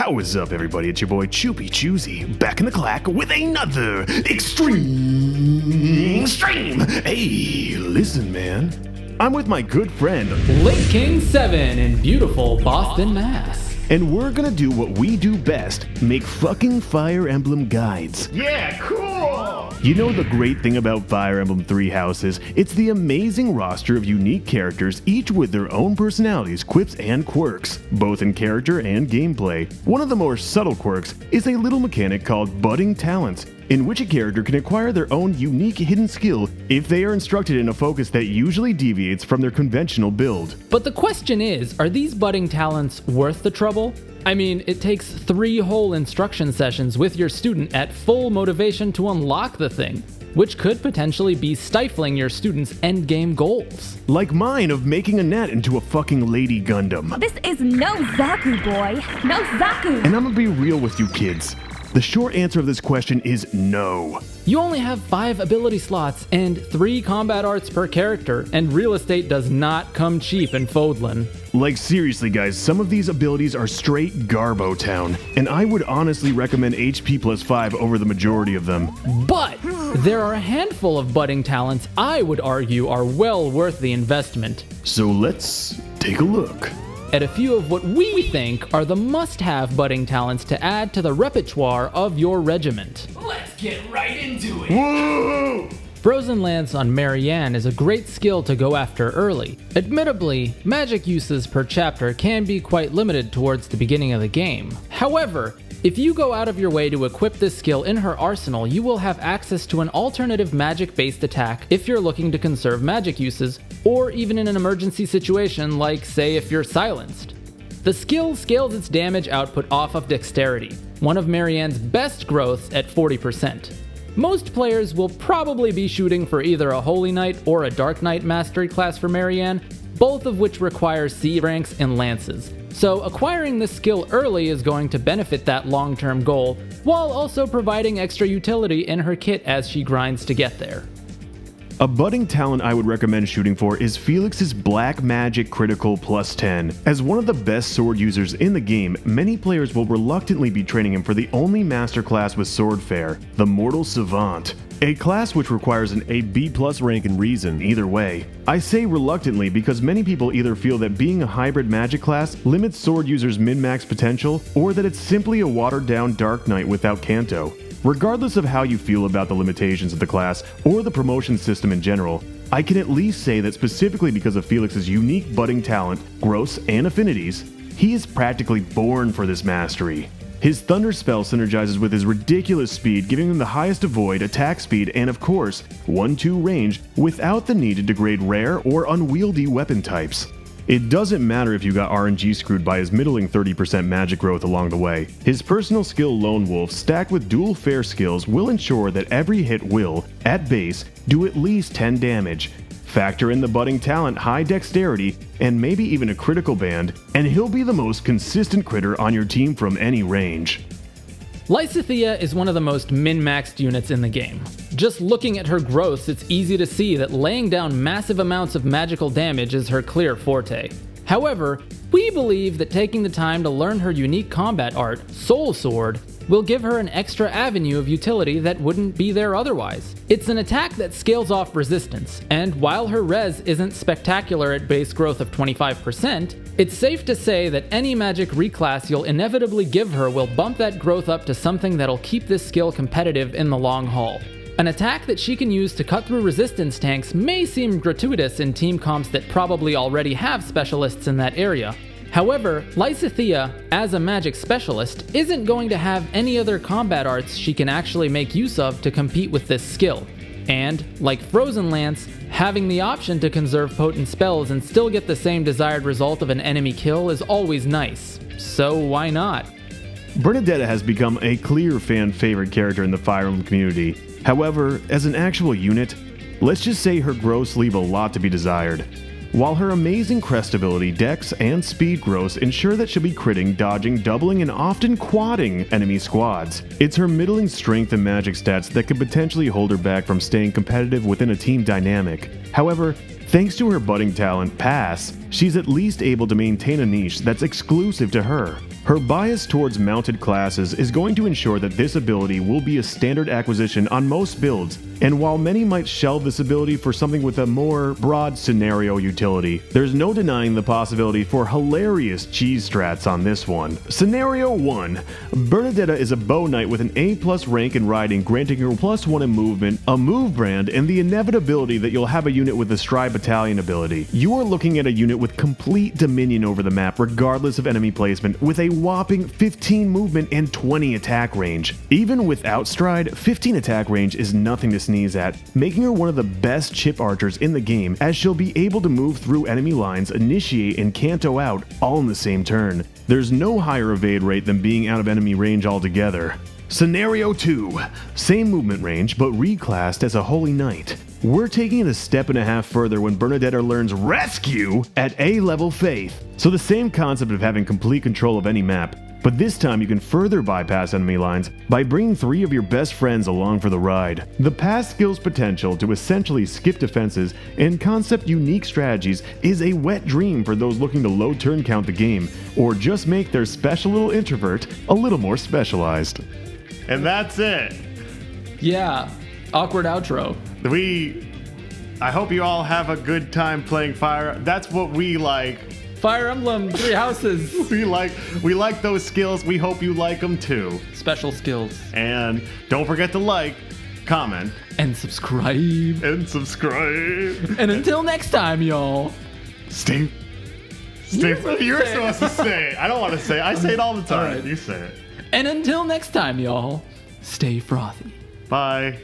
How is up, everybody? It's your boy Choopy Choosy, back in the clack with another extreme stream. Hey, listen, man. I'm with my good friend Link King 7 in beautiful Boston, Mass. And we're gonna do what we do best, make fucking Fire Emblem guides. Yeah, cool! You know the great thing about Fire Emblem Three Houses? It's the amazing roster of unique characters, each with their own personalities, quips, and quirks, both in character and gameplay. One of the more subtle quirks is a little mechanic called budding talents, in which a character can acquire their own unique hidden skill if they are instructed in a focus that usually deviates from their conventional build. But the question is, are these budding talents worth the trouble? I mean, it takes 3 whole instruction sessions with your student at full motivation to unlock the thing, which could potentially be stifling your student's endgame goals. Like mine of making Annette into a fucking Lady Gundam. This is no Zaku, boy. No Zaku. And I'm gonna be real with you kids. The short answer of this question is no. You only have 5 ability slots and 3 combat arts per character, and real estate does not come cheap in Fodlan. Like seriously guys, some of these abilities are straight Garbo Town, and I would honestly recommend HP plus 5 over the majority of them. But there are a handful of budding talents I would argue are well worth the investment. So let's take a look at a few of what we think are the must-have budding talents to add to the repertoire of your regiment. Let's get right into it! Whoa! Frozen Lance on Marianne is a great skill to go after early. Admittedly, magic uses per chapter can be quite limited towards the beginning of the game. However, if you go out of your way to equip this skill in her arsenal, you will have access to an alternative magic-based attack if you're looking to conserve magic uses, or even in an emergency situation like, say, if you're silenced. The skill scales its damage output off of dexterity, one of Marianne's best growths at 40%. Most players will probably be shooting for either a Holy Knight or a Dark Knight mastery class for Marianne, both of which require C ranks and lances. So acquiring this skill early is going to benefit that long-term goal, while also providing extra utility in her kit as she grinds to get there. A budding talent I would recommend shooting for is Felix's Black Magic Critical plus 10. As one of the best sword users in the game, many players will reluctantly be training him for the only master class with sword fare, the Mortal Savant. A class which requires a B+ rank in Reason either way. I say reluctantly because many people either feel that being a hybrid magic class limits sword users' min-max potential, or that it's simply a watered-down Dark Knight without Kanto. Regardless of how you feel about the limitations of the class or the promotion system in general, I can at least say that specifically because of Felix's unique budding talent, growths, and affinities, he is practically born for this mastery. His Thunder spell synergizes with his ridiculous speed, giving him the highest avoid, attack speed, and of course, 1-2 range without the need to degrade rare or unwieldy weapon types. It doesn't matter if you got RNG screwed by his middling 30% magic growth along the way. His personal skill Lone Wolf stacked with dual fair skills will ensure that every hit will, at base, do at least 10 damage. Factor in the budding talent high dexterity, and maybe even a critical band, and he'll be the most consistent critter on your team from any range. Lysa VA is one of the most min-maxed units in the game. Just looking at her growths, it's easy to see that laying down massive amounts of magical damage is her clear forte. However, we believe that taking the time to learn her unique combat art, Soul Sword, will give her an extra avenue of utility that wouldn't be there otherwise. It's an attack that scales off resistance, and while her res isn't spectacular at base growth of 25%, it's safe to say that any magic reclass you'll inevitably give her will bump that growth up to something that'll keep this skill competitive in the long haul. An attack that she can use to cut through resistance tanks may seem gratuitous in team comps that probably already have specialists in that area. However, Lysa VA, as a magic specialist, isn't going to have any other combat arts she can actually make use of to compete with this skill. And, like Frozen Lance, having the option to conserve potent spells and still get the same desired result of an enemy kill is always nice. So why not? Bernadette has become a clear fan favorite character in the Fire Emblem community. However, as an actual unit, let's just say her growths leave a lot to be desired. While her amazing crest ability, dex, and speed growths ensure that she'll be critting, dodging, doubling, and often quadding enemy squads, it's her middling strength and magic stats that could potentially hold her back from staying competitive within a team dynamic. However, thanks to her budding talent, Pass, she's at least able to maintain a niche that's exclusive to her. Her bias towards mounted classes is going to ensure that this ability will be a standard acquisition on most builds, and while many might shelve this ability for something with a more broad scenario utility, there's no denying the possibility for hilarious cheese strats on this one. Scenario 1. Bernadette is a bow knight with an A+ rank in riding, granting her +1 in movement, a move brand, and the inevitability that you'll have a unit with the Stride Battalion ability. You are looking at a unit with complete dominion over the map regardless of enemy placement, with a whopping 15 movement and 20 attack range. Even without Stride, 15 attack range is nothing to sneeze at, making her one of the best chip archers in the game, as she'll be able to move through enemy lines, initiate, and canto out all in the same turn. There's no higher evade rate than being out of enemy range altogether. Scenario 2. Same movement range, but reclassed as a Holy Knight. We're taking it a step and a half further when Bernadette learns Rescue at A level Faith. So the same concept of having complete control of any map, but this time you can further bypass enemy lines by bringing 3 of your best friends along for the ride. The past skill's potential to essentially skip defenses and concept unique strategies is a wet dream for those looking to low turn count the game, or just make their special little introvert a little more specialized. And that's it. Yeah, awkward outro. I hope you all have a good time playing Fire. That's what we like. Fire Emblem, 3 houses. We like those skills. We hope you like them too. Special skills. And don't forget to like, comment, And subscribe. And until next time, y'all. Stay. You're supposed to say it. I don't want to say it. I say it all the time. All right. You say it. And until next time, y'all, stay frothy. Bye.